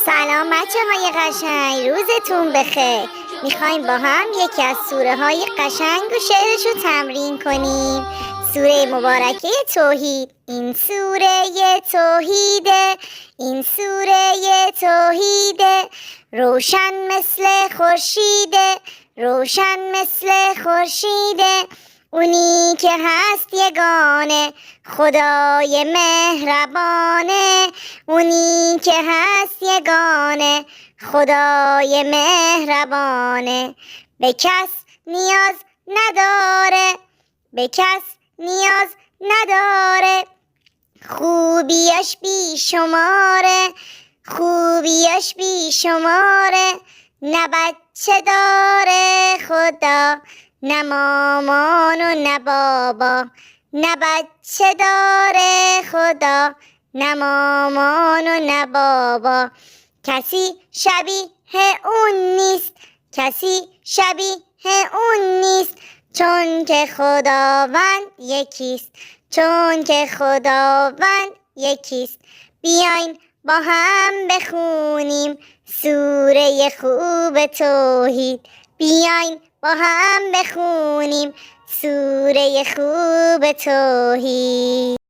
سلام بچه های قشنگ، روزتون بخیر. میخوایم با هم یکی از سوره های قشنگ و شعرش رو تمرین کنیم. سوره مبارکه توحید. این سوره توحیده، این سوره توحیده، روشن مثل خورشیده، روشن مثل خورشیده. اونی که هست یگانه، خدای مهربانه. اونی که هست یگانه، خدای مهربانه. به کس نیاز نداره، به کس نیاز نداره. خوبیش بی شماره، خوبیش بی شماره. نه بچه داره خدا، نه مامان و نه بابا. نه بچه داره خدا، نه مامان و نه بابا. کسی شبیه اون نیست، کسی شبیه اون نیست. چون که خداوند یکیست، چون که خداوند یکیست. بیاین با هم بخونیم سوره خوب توحید. بیاین با هم بخونیم سوره خوب توحید.